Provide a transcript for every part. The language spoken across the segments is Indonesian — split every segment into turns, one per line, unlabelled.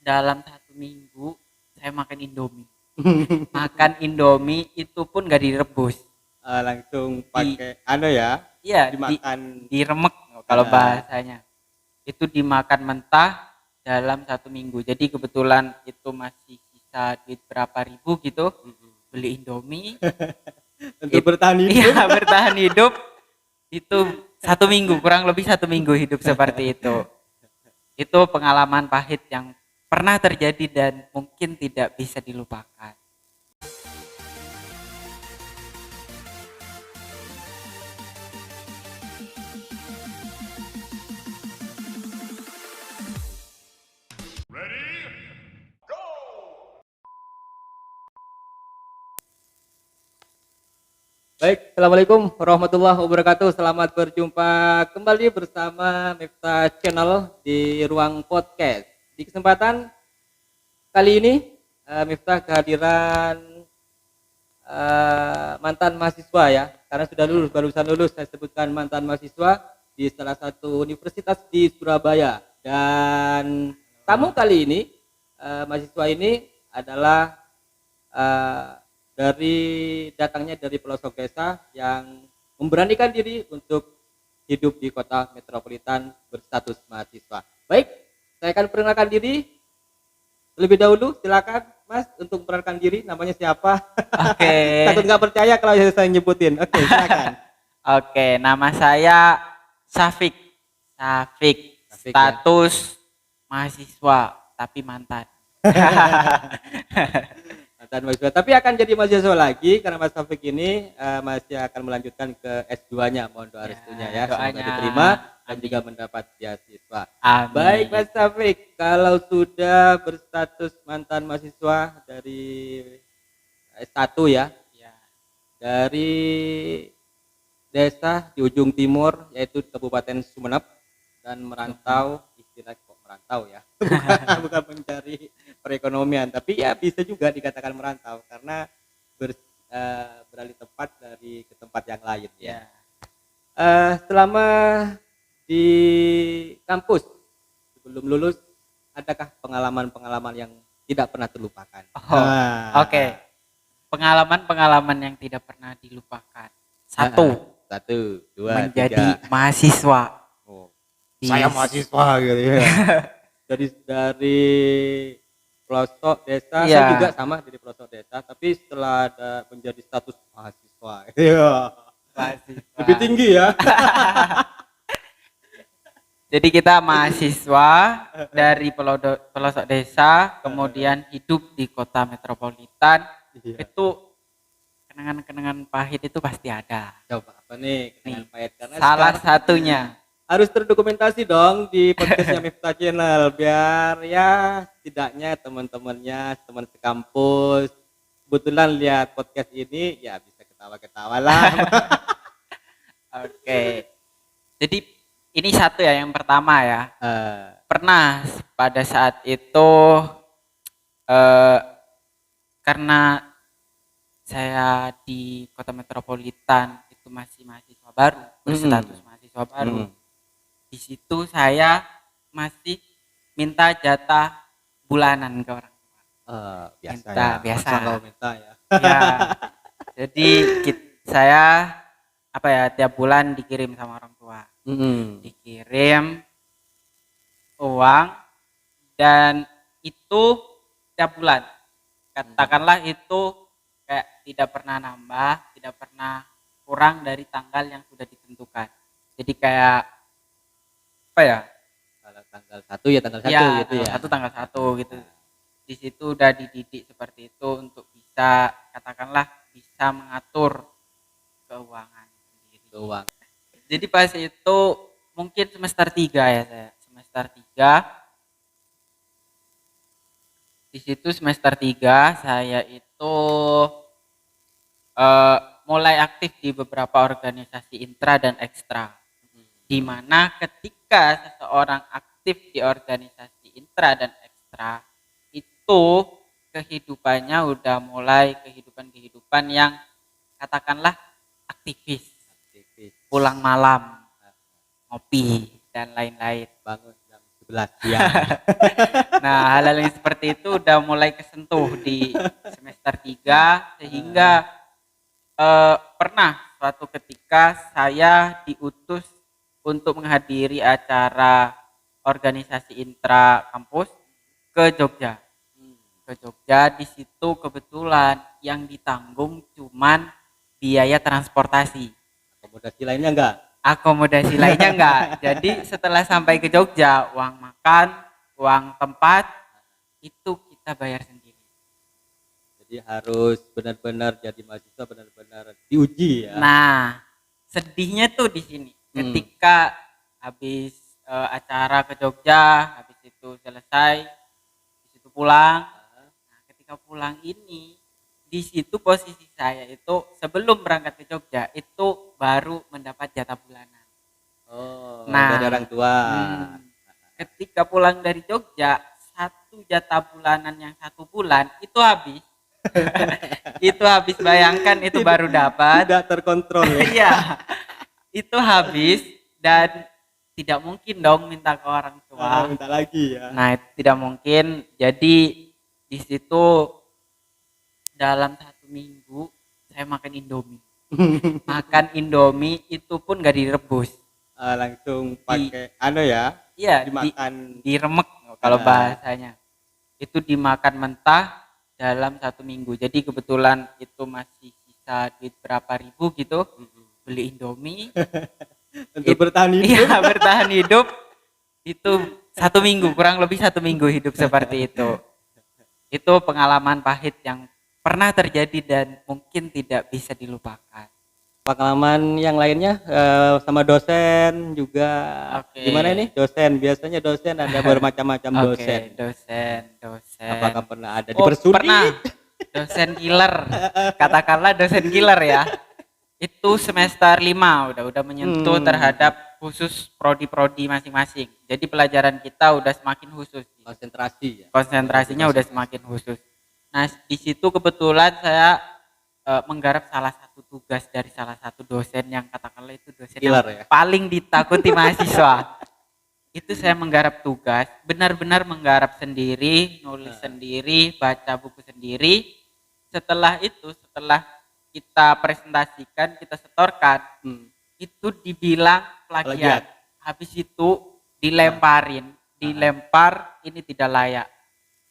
dalam 1 minggu saya makan Indomie. Makan Indomie itu pun nggak direbus.
Langsung
Di
pakai ya,
iya,
dimakan.
diremek kalau
Ah,
bahasanya. Itu dimakan mentah dalam 1 minggu. Jadi kebetulan itu masih sisa duit berapa ribu gitu, beli Indomie.
untuk bertahan hidup.
Iya, bertahan hidup itu 1 minggu, kurang lebih 1 minggu hidup seperti itu. Itu pengalaman pahit yang pernah terjadi dan mungkin tidak bisa dilupakan.
Baik, assalamualaikum warahmatullahi wabarakatuh. Selamat berjumpa kembali bersama Miftah Channel di ruang podcast. Di kesempatan kali ini, Miftah kehadiran mantan mahasiswa ya, karena sudah lulus, barusan lulus. Saya sebutkan mantan mahasiswa di salah satu universitas di Surabaya. Dan tamu kali ini, mahasiswa ini adalah eh, datangnya dari pelosok desa yang memberanikan diri untuk hidup di kota metropolitan berstatus mahasiswa. Baik, saya akan perkenalkan diri lebih dahulu. Silakan Mas untuk memperkenalkan diri, namanya siapa?
Oke.
Takut nggak percaya kalau saya nyebutin. Oke, silakan.
Oke, nama saya Safik. Safik,
Taufik ya.
status mahasiswa tapi mantan.
Mantan mahasiswa, tapi akan jadi mahasiswa lagi karena Mas Taufik ini masih akan melanjutkan ke S2-nya. Mohon doa restunya ya, semoga
Doanya.
diterima dan
Amin.
juga mendapat beasiswa.
Amin.
Baik Mas Taufik, kalau sudah berstatus mantan mahasiswa dari S1 ya,
Ya.
dari desa di ujung timur yaitu Kabupaten Sumeneb dan merantau, istilah kok merantau ya, bukan mencari perekonomian, tapi ya bisa juga dikatakan merantau karena beralih tempat dari ke tempat yang lain ya.
Ya.
Selama di kampus sebelum lulus, adakah pengalaman-pengalaman yang tidak pernah terlupakan?
Oke. Pengalaman-pengalaman yang tidak pernah dilupakan. Satu,
Satu, dua,
menjadi
tiga.
mahasiswa.
Oh,
Di
saya mahasiswa gitu ya. dari pelosok desa, saya
Iya.
juga sama dari pelosok desa, tapi setelah ada menjadi status mahasiswa, iya,
Mahasiswa.
lebih tinggi ya.
Jadi kita mahasiswa dari pelosok desa, kemudian hidup di kota metropolitan.
Iya.
Itu kenangan-kenangan pahit itu pasti ada.
Coba apa nih kenangan
Nih,
pahit, karena
salah
sekarang
satunya.
harus terdokumentasi dong di podcastnya Miftah Channel biar ya setidaknya teman-temannya, teman sekampus kebetulan lihat podcast ini ya bisa ketawa-ketawa lah.
Oke. Jadi ini satu ya, yang pertama ya. Pernah pada saat itu eh, karena saya di kota metropolitan itu masih mahasiswa baru, berstatus mahasiswa baru. Di situ saya masih minta jatah bulanan ke orang tua.
Biasa
Minta,
ya.
biasa.
Masa kau minta ya?
Ya. Jadi saya apa ya, tiap bulan dikirim sama orang tua. Dikirim uang dan itu tiap bulan. Katakanlah itu kayak tidak pernah nambah, tidak pernah kurang dari tanggal yang sudah ditentukan. Jadi kayak apa ya?
Kalau tanggal 1 ya tanggal 1
Ya,
gitu ya.
tanggal 1 gitu. Di situ udah dididik seperti itu untuk bisa, katakanlah bisa mengatur keuangan sendiri. Jadi pas itu mungkin semester 3 ya saya. Semester 3. Di situ semester 3 saya itu mulai aktif di beberapa organisasi intra dan ekstra. Di mana ketika seseorang aktif di organisasi intra dan ekstra itu kehidupannya udah mulai kehidupan yang katakanlah aktivis, pulang malam, ngopi dan lain-lain.
Bangun jam 12 ya.
Nah, hal-hal yang seperti itu udah mulai kesentuh di semester 3 sehingga pernah suatu ketika saya diutus untuk menghadiri acara organisasi intra kampus ke Jogja. Ke Jogja, di situ kebetulan yang ditanggung cuman biaya transportasi.
Akomodasi lainnya enggak?
Akomodasi lainnya enggak. Jadi setelah sampai ke Jogja, uang makan, uang tempat itu kita bayar sendiri.
Jadi harus benar-benar jadi mahasiswa benar-benar diuji ya.
Nah, sedihnya tuh di sini. Ketika habis acara ke Jogja, habis itu selesai, habis itu pulang. Nah, ketika pulang ini, di situ posisi saya itu sebelum berangkat ke Jogja itu baru mendapat jatah bulanan.
Oh,
Nah,
dari orang tua.
Ketika pulang dari Jogja, satu jatah bulanan yang 1 bulan itu habis. Itu habis, bayangkan itu baru dapat.
Tidak terkontrol ya.
Iya. Itu habis dan tidak mungkin dong minta ke orang tua.
Minta lagi ya.
Nah, itu tidak mungkin. Jadi di situ dalam 1 minggu saya makan Indomie. Makan Indomie itu pun gak direbus.
Langsung pakai ya.
Iya,
dimakan
diremek kalau bahasanya. Itu dimakan mentah dalam 1 minggu. Jadi kebetulan itu masih sisa duit berapa ribu gitu. Beli Indomie
untuk bertahan hidup.
Iya, bertahan hidup itu 1 minggu, kurang lebih 1 minggu hidup seperti itu. Itu pengalaman pahit yang pernah terjadi dan mungkin tidak bisa dilupakan.
Pengalaman yang lainnya sama dosen juga. Gimana ini dosen? Biasanya dosen ada bermacam-macam dosen.
Dosen.
Apakah pernah ada dipersudi?
Pernah. Dosen killer. Katakanlah dosen killer ya. Itu semester 5 udah menyentuh terhadap khusus prodi-prodi masing-masing. Jadi pelajaran kita udah semakin khusus.
Konsentrasi ya.
Konsentrasinya udah semakin khusus. Nah, di situ kebetulan saya menggarap salah satu tugas dari salah satu dosen yang katakanlah itu dosen
killer,
yang
ya?
paling ditakuti mahasiswa. Itu saya menggarap tugas, benar-benar menggarap sendiri, nulis sendiri, baca buku sendiri. Setelah kita presentasikan, kita setorkan, itu dibilang plagiat. Habis itu dilempar, ini tidak layak.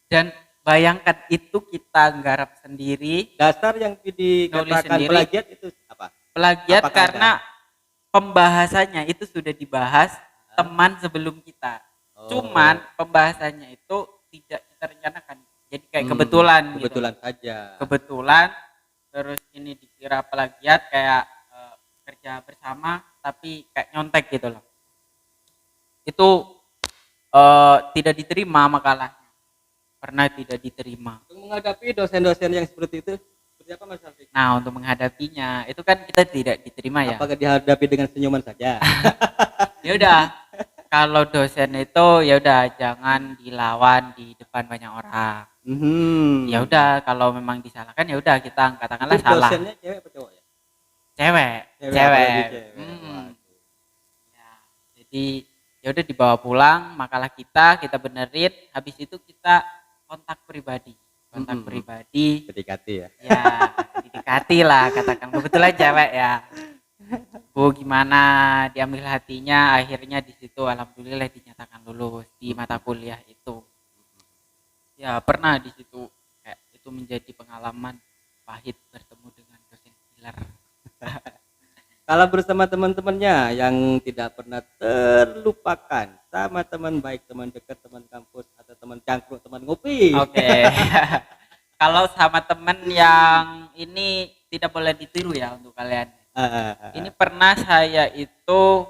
Dan bayangkan itu kita garap sendiri.
Dasar yang dikatakan plagiat itu apa?
Plagiat karena pembahasannya itu sudah dibahas teman sebelum kita. Cuman pembahasannya itu tidak kita rencanakan. Jadi kayak kebetulan gitu.
Saja.
Kebetulan terus ini dikira plagiat kayak kerja bersama tapi kayak nyontek gitu loh. Itu tidak diterima makalahnya. Pernah tidak diterima.
Untuk menghadapi dosen-dosen yang seperti itu, seperti apa Mas Alfik?
Nah, untuk menghadapinya itu kan kita tidak diterima ya.
Apakah dihadapi dengan senyuman saja?
Ya udah, kalau dosen itu ya udah jangan dilawan di depan banyak orang. Ya udah, kalau memang disalahkan ya udah kita katakanlah salah.
Dosennya cewek apa cowok ya?
Cewek. Ya, jadi ya udah dibawa pulang, makalah kita benerin, habis itu kita kontak pribadi.
Didekati ya.
Ya, didekati lah katakan. Kebetulan cewek ya. Bu, gimana, diambil hatinya, akhirnya di situ alhamdulillah dinyatakan lulus di mata kuliah itu. Ya, pernah di situ kayak itu menjadi pengalaman pahit bertemu dengan dosen killer.
Kalau bersama teman-temannya yang tidak pernah terlupakan, sama teman baik, teman dekat, teman kampus, atau teman cangkruk, teman ngopi.
Oke. Kalau sama teman yang ini tidak boleh ditiru ya untuk kalian. Ini pernah saya itu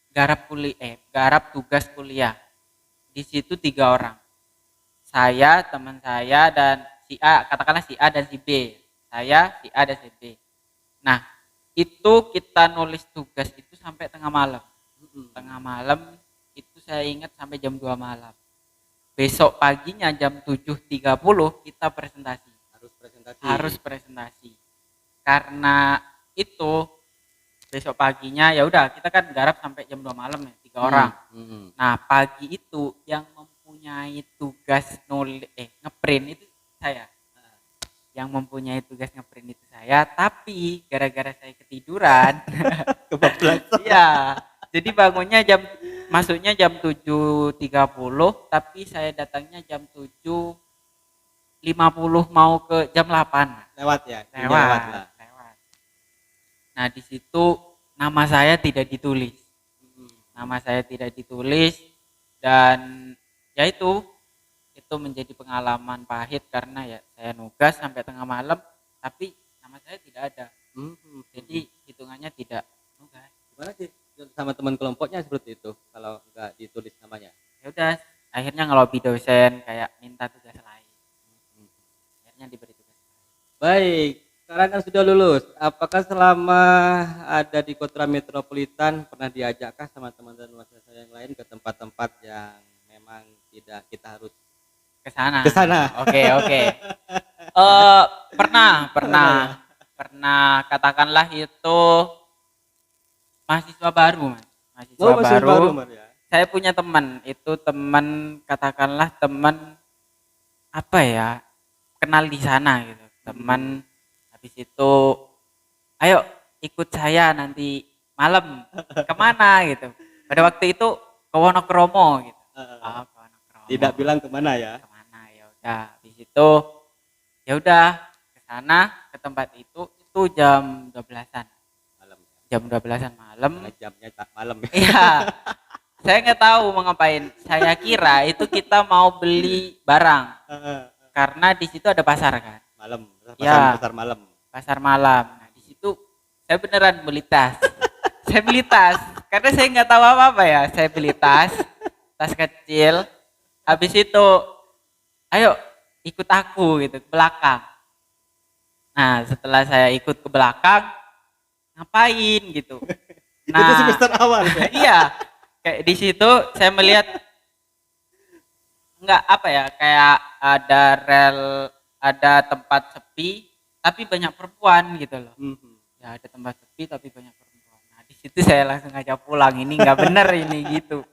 garap tugas kuliah. Di situ 3 orang. Saya, teman saya, dan si A, katakanlah si A dan si B. Saya, si A dan si B. Nah, itu kita nulis tugas itu sampai tengah malam. Tengah malam itu saya ingat sampai jam 2 malam. Besok paginya jam 7.30 kita presentasi. Harus presentasi. Karena itu besok paginya ya udah kita kan garap sampai jam 2 malam ya, orang. Nah, pagi itu yang mempunyai tugas ngeprint itu saya. Yang mempunyai tugas ngeprint itu saya, tapi gara-gara saya ketiduran,
Kebablasan.
iya. Jadi masuknya jam 7.30, tapi saya datangnya jam 7.50 mau ke jam 8.
Lewat ya.
Lewat.
Lah.
Nah, di situ nama saya tidak ditulis. Nama saya tidak ditulis dan ya itu menjadi pengalaman pahit karena ya saya nugas sampai tengah malam tapi nama saya tidak ada. Jadi hitungannya tidak nugas.
Gimana sih sama teman kelompoknya seperti itu kalau nggak ditulis namanya?
Ya udah, akhirnya ngelobi dosen kayak minta tugas lain. Akhirnya diberi tugas lain.
Baik, sekarang kan sudah lulus. Apakah selama ada di Kota Metropolitan pernah diajakkah sama teman-teman mahasiswa yang lain ke tempat-tempat yang memang tidak kita harus
ke sana? Oke. Pernah katakanlah itu mahasiswa baru, Mas. Mahasiswa baru.
Ya?
Saya punya teman, itu katakanlah teman apa ya? Kenal di sana gitu. Teman habis itu ayo ikut saya nanti malam kemana gitu. Pada waktu itu ke Wonokromo gitu.
Ke Wonokromo. Tidak bilang kemana ya?
Kemana ya udah. Habis itu ya udah ke sana ke tempat itu jam 12-an
malam.
Jam 12-an malam.
Karena jamnya tak malam.
Iya. Saya nggak tahu mau ngapain. Saya kira itu kita mau beli barang. Karena di situ ada pasar kan.
Malam.
Pasar
malam.
Pasar malam. Nah, di situ saya beneran beli tas. Saya beli tas karena saya nggak tahu apa-apa ya. Saya beli tas kecil. Habis itu, ayo ikut aku gitu ke belakang. Nah, setelah saya ikut ke belakang, ngapain gitu. Nah,
itu semester awal ya?
Iya. Kayak di situ saya melihat enggak apa ya, kayak ada tempat sepi tapi banyak perempuan gitu loh. Ya ada tempat sepi tapi banyak perempuan. Nah di situ saya langsung ngajak pulang, ini nggak bener ini gitu.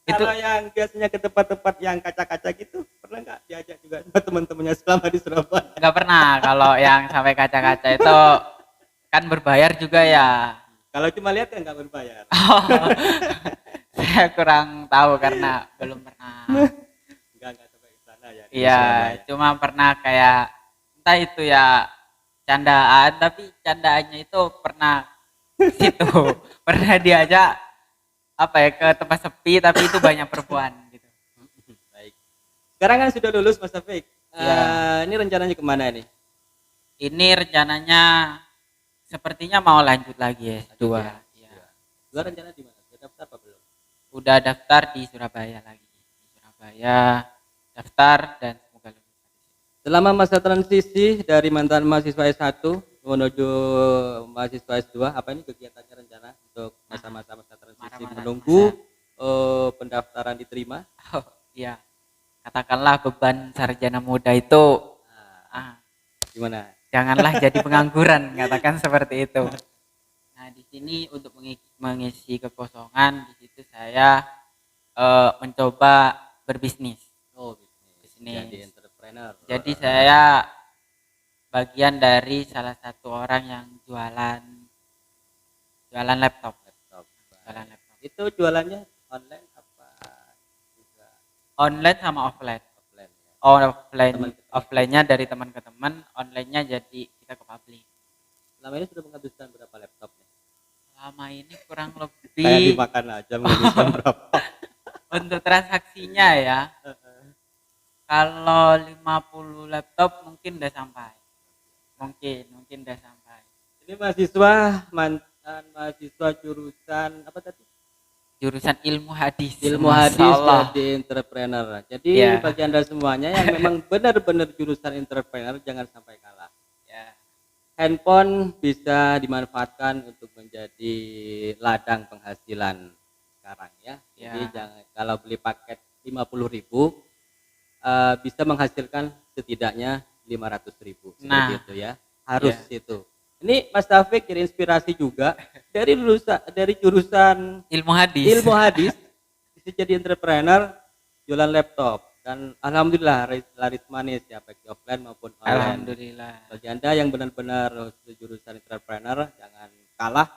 Kalau yang biasanya ke tempat-tempat yang kaca-kaca gitu, pernah nggak diajak juga sama teman-temannya selama di Surabaya?
Nggak pernah, kalau yang sampai kaca-kaca itu kan berbayar juga ya.
Kalau cuma lihat kan nggak berbayar.
Oh, saya kurang tahu karena belum pernah.
Nggak sampai ke sana ya.
Iya, cuma pernah kayak entah itu ya candaan, tapi candaannya itu pernah situ pernah diajak apa ya ke tempat sepi tapi itu banyak perempuan gitu.
Baik. Sekarang kan sudah lulus Mas Taufik.
Ya.
Ini rencananya kemana nih?
Ini rencananya sepertinya mau lanjut lagi S2. Ya.
Dua rencana di mana? Sudah daftar apa belum?
Udah daftar di Surabaya lagi. Di Surabaya daftar dan semoga lulus.
Selama masa transisi dari mantan mahasiswa S1 menuju mahasiswa S2, apa ini kegiatannya rencana untuk masa-masa transisi menunggu pendaftaran diterima?
Oh, iya. Katakanlah beban sarjana muda itu
gimana?
Janganlah jadi pengangguran, katakan seperti itu. Nah, di sini untuk mengisi kekosongan di situ saya mencoba berbisnis.
Oh, bisnis. Jadi entrepreneur.
Jadi saya bagian dari salah satu orang yang jualan laptop. Jualan laptop.
Itu jualannya online apa juga?
Online sama offline. Offline-nya dari teman ke teman, online-nya jadi kita ke publik.
Selama ini sudah menghabiskan berapa laptopnya?
Selama ini kurang lebih
kayak dimakan aja menghabiskan berapa?
Untuk transaksinya ya. Kalau 50 laptop mungkin udah sampai. Mungkin udah sampai.
Ini mantan mahasiswa jurusan apa tadi?
Jurusan ilmu hadis.
Ilmu hadis jadi entrepreneur. Jadi bagi Anda semuanya yang memang benar-benar jurusan entrepreneur jangan sampai kalah.
Ya.
Handphone bisa dimanfaatkan untuk menjadi ladang penghasilan sekarang ya. Jadi jangan, kalau beli paket 50.000 bisa menghasilkan setidaknya 500.000 seperti itu ya. Harus itu. Ini Mas Taufik terinspirasi juga dari jurusan
ilmu hadis
bisa jadi entrepreneur, jualan laptop, dan alhamdulillah laris manis ya, baik di offline maupun online.
alhamdulillah.
Bagi Anda yang benar-benar jurusan entrepreneur, jangan kalah,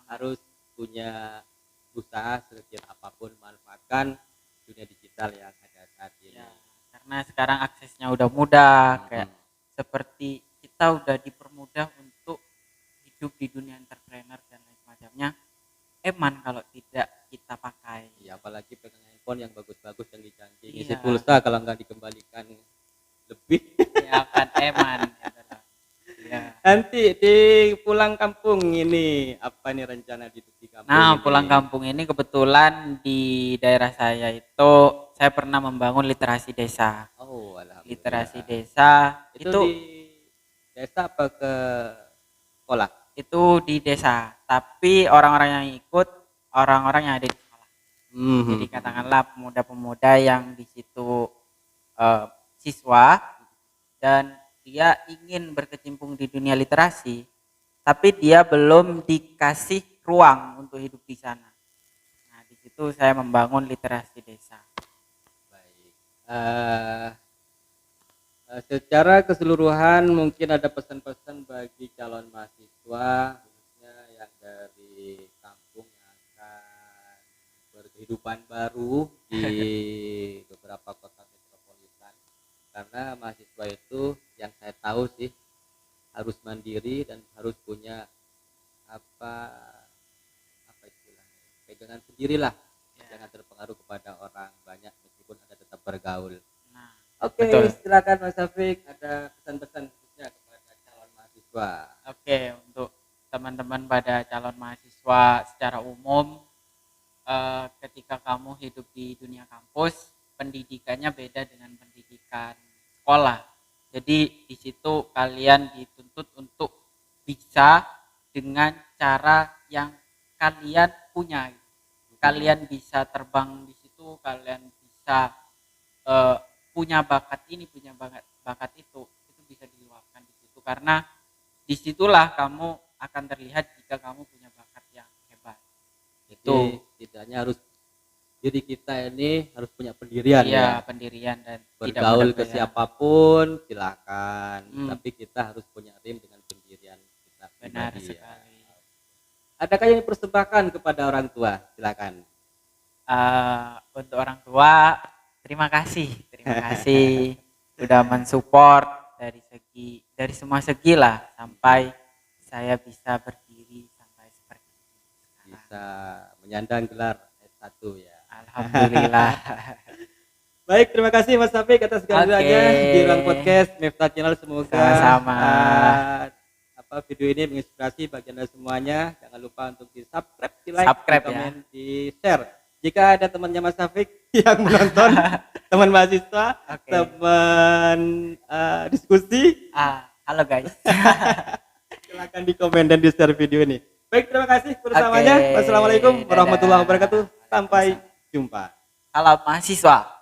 harus punya usaha sekecil apapun, manfaatkan dunia digital yang ada saat ini.
Ya, karena sekarang aksesnya udah mudah, kayak seperti kita udah dipermudah untuk hidup di dunia entrepreneur dan lain semacamnya. Eman kalau tidak kita pakai.
Ya, apalagi pegang handphone yang bagus-bagus yang dijanji,
Iya.
isi pulsa kalau nggak dikembalikan lebih.
Ya kan eman. Ya.
Nanti di pulang kampung ini apa nih rencana di kampung
Nah,
ini?
pulang kampung ini kebetulan di daerah saya itu saya pernah membangun literasi desa.
Oh, alhamdulillah.
Literasi desa
itu di desa apa ke sekolah?
itu di desa, tapi orang-orang yang ikut orang-orang yang ada di sekolah. Jadi katakanlah pemuda-pemuda yang di situ siswa dan dia ingin berkecimpung di dunia literasi, tapi dia belum dikasih ruang untuk hidup di sana. Nah, di situ saya membangun literasi desa.
Baik. Secara keseluruhan mungkin ada pesan-pesan bagi calon mahasiswa khususnya yang dari kampung yang akan berkehidupan baru di beberapa kota metropolitan, karena mahasiswa itu yang saya tahu sih harus mandiri dan harus punya apa istilahnya, pegangan sendirilah, jangan terpengaruh kepada orang banyak meskipun Anda tetap bergaul. Oke, silakan Mas Taufik, ada pesan-pesan khususnya kepada calon mahasiswa.
Oke, untuk teman-teman pada calon mahasiswa secara umum, ketika kamu hidup di dunia kampus, pendidikannya beda dengan pendidikan sekolah. Jadi di situ kalian dituntut untuk bisa dengan cara yang kalian punya. Kalian bisa terbang di situ, kalian bisa punya bakat ini, punya bakat itu bisa diluapkan di situ, karena disitulah kamu akan terlihat jika kamu punya bakat yang hebat.
Itu tidaknya harus diri kita ini harus punya pendirian,
ya pendirian dan
bergaul ke siapapun silakan, tapi kita harus punya rim dengan pendirian kita.
Benar sekali.
Adakah yang dipersembahkan kepada orang tua? Silakan.
Untuk orang tua, terima kasih udah mensupport dari semua segi lah, sampai saya bisa berdiri sampai seperti ini sekarang.
Bisa menyandang gelar S1 ya.
Alhamdulillah.
Baik, terima kasih Mas Taufik atas kehadirannya di Ruang Podcast Miftah Channel. Semoga
sama-sama
video ini menginspirasi bagi Anda semuanya. Jangan lupa untuk di-subscribe, di-like, di-komen, di-share. Jika ada temannya Mas Taufik yang menonton, teman mahasiswa, teman diskusi,
halo guys.
silakan di komen dan di share video ini. Baik, terima kasih bersamanya. Wassalamualaikum warahmatullahi wabarakatuh. Sampai jumpa.
Salam mahasiswa.